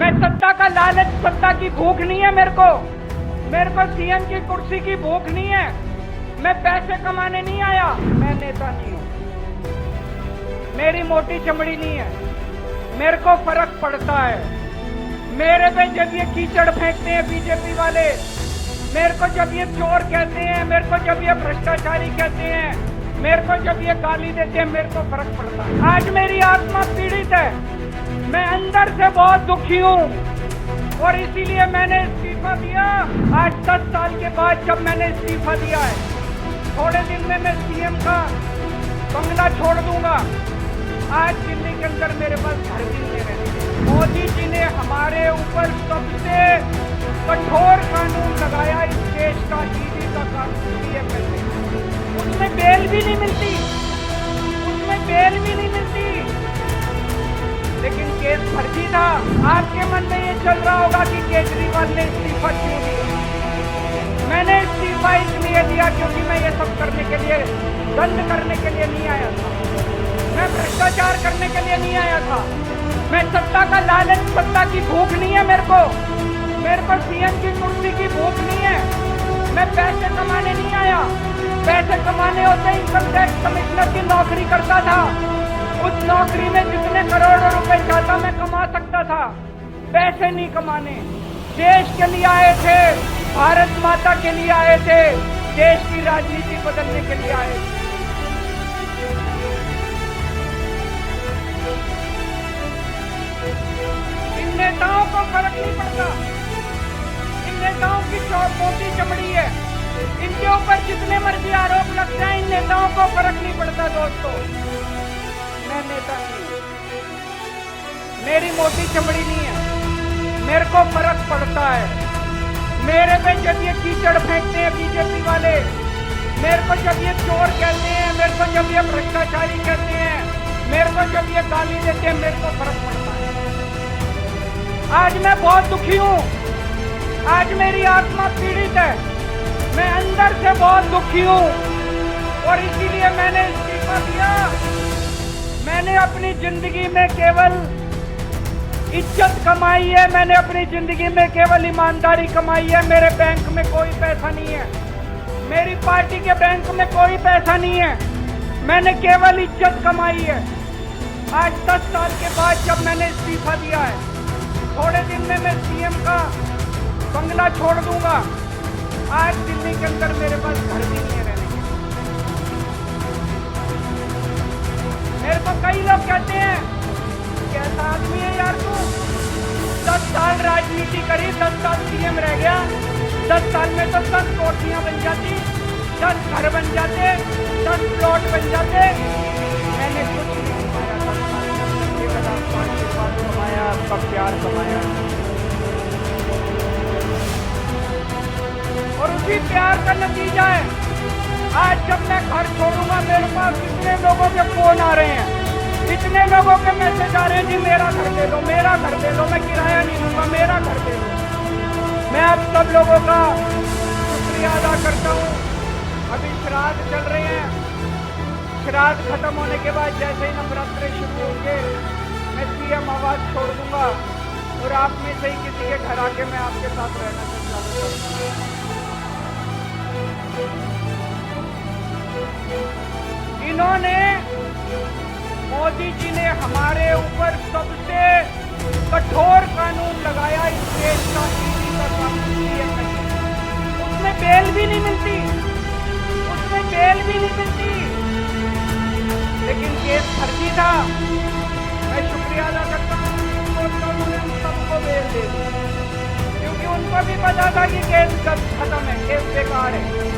मैं सत्ता का लालच, सत्ता की भूख नहीं है मेरे को सीएम की कुर्सी की भूख नहीं है। मैं पैसे कमाने नहीं आया, मैं नेता नहीं हूं, मेरी मोटी चमड़ी नहीं है। मेरे को फर्क पड़ता है। मेरे पे जब ये कीचड़ फेंकते हैं बीजेपी वाले, मेरे को जब ये चोर कहते हैं, मेरे को जब ये भ्रष्टाचारी कहते हैं, मेरे को जब ये गाली देते हैं, मेरे को फर्क पड़ता है। आज मेरी आत्मा पीड़ित है, मैं अंदर से बहुत दुखी हूँ और इसीलिए मैंने इस्तीफा दिया। आज 10 साल के बाद जब मैंने इस्तीफा दिया है, थोड़े दिन में मैं सीएम का बंगला छोड़ दूंगा। आज दिल्ली के अंदर मेरे पास घर भी नहीं रहने। मोदी जी ने हमारे ऊपर सबसे कठोर कानून लगाया इस देश का, ईडी का कानून दिए करते, उसमें बेल भी नहीं मिलती, उसमें बेल भी नहीं मिलती, लेकिन केस फर्जी था। आपके मन में ये चल रहा होगा कि केजरीवाल ने इस्तीफा क्यों दिया। मैंने इस्तीफा इसलिए दिया क्योंकि मैं ये सब करने के लिए, दंड करने के लिए नहीं आया था, मैं भ्रष्टाचार करने के लिए नहीं आया था। मैं सत्ता का लालच, सत्ता की भूख नहीं है मेरे को सीएम की कुर्सी की भूख नहीं है। मैं पैसे कमाने नहीं आया। पैसे कमाने होते इनकम टैक्स कमिश्नर की नौकरी करता था, उस नौकरी में जितने करोड़ों रुपए चाहता मैं कमा सकता था। पैसे नहीं कमाने, देश के लिए आए थे, भारत माता के लिए आए थे, देश की राजनीति बदलने के लिए आए थे। इन नेताओं को फर्क नहीं पड़ता, इन नेताओं की मोटी चमड़ी है, इनके ऊपर जितने मर्जी आरोप लग जाए, इन नेताओं को फर्क नहीं पड़ता। दोस्तों, मैं नेता नहीं हूं, मेरी मोटी चमड़ी नहीं है, मेरे को फर्क पड़ता है। मेरे पे जब ये कीचड़ फेंकते हैं बीजेपी वाले, मेरे को जब ये चोर कहते हैं, मेरे को जब ये भ्रष्टाचारी कहते हैं, मेरे को जब ये गाली देते हैं, मेरे को फर्क पड़ता है। आज मैं बहुत दुखी हूं, आज मेरी आत्मा पीड़ित है, मैं अंदर से बहुत दुखी हूं और इसीलिए मैंने इस्तीफा दिया। मैंने अपनी जिंदगी में केवल इज्जत कमाई है, मैंने अपनी जिंदगी में केवल ईमानदारी कमाई है। मेरे बैंक में कोई पैसा नहीं है, मेरी पार्टी के बैंक में कोई पैसा नहीं है, मैंने केवल इज्जत कमाई है। आज 10 साल के बाद जब मैंने इस्तीफा दिया है, थोड़े दिन में मैं सीएम का बंगला छोड़ दूंगा। आज दिल्ली के अंदर मेरे पास घर भी नहीं है रहने के। मेरे को कई लोग कहते हैं, कैसा आदमी है यार तू, 10 साल राजनीति करी, 10 साल सीएम रह गया, 10 साल में तो 10 कोठियां बन जाती, 10 घर बन जाते, 10 प्लॉट बन जाते। मैंने कुछ नहीं कमाया, 10 साल में केवल आसमान कमाया, आपका प्यार कमाया और उसी प्यार का नतीजा है आज जब मैं घर छोड़ूंगा, मेरे पास कितने लोगों के फोन आ रहे हैं, इतने लोगों के मैसेज आ रहे हैं कि मेरा घर दे दो, मेरा घर दे दो, मैं किराया नहीं दूंगा, मेरा घर दे दो। मैं आप सब लोगों का शुक्रिया अदा करता हूँ। अभी श्राद्ध चल रहे हैं, श्राद्ध खत्म होने के बाद जैसे ही नवरात्रे शुरू होंगे, मैं सीएम आवाज छोड़ दूंगा और आप में से ही किसी के घर आके मैं आपके साथ रहना चाहता हूँ। इन्होंने, मोदी जी ने हमारे ऊपर सबसे कठोर कानून लगाया इस देश का, ईडी का कानून दिए करते, उसमें बेल भी नहीं मिलती, उसमें बेल भी नहीं मिलती, लेकिन केस फर्जी था। मैं शुक्रिया अदा करता हूँ उन्होंने सबको बेल दे दी, क्योंकि उनको भी पता था कि केस कब खत्म है, केस बेकार है।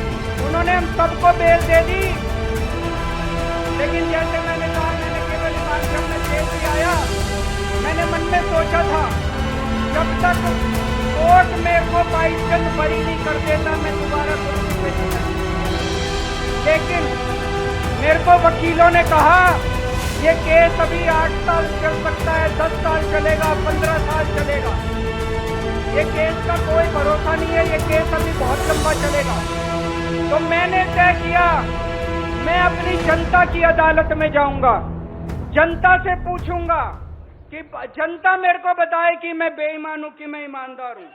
उन्होंने हम सबको बेल दे दी, लेकिन जैसे मैंने कहा, मैंने केवल जब मैं जेल से आया, मैंने मन में सोचा था जब तक कोर्ट मेरे को 22 जन बरी नहीं कर देता, मैं दोबारा कुर्सी पे नहीं जाऊंगा। लेकिन मेरे को वकीलों ने कहा ये केस अभी 8 साल चल सकता है, 10 साल चलेगा, 15 साल चलेगा, ये केस का कोई भरोसा नहीं है, ये केस अभी बहुत लंबा चलेगा। तो मैंने तय किया, मैं अपनी जनता की अदालत में जाऊंगा, जनता से पूछूंगा कि जनता मेरे को बताए कि मैं बेईमान हूं कि मैं ईमानदार हूं।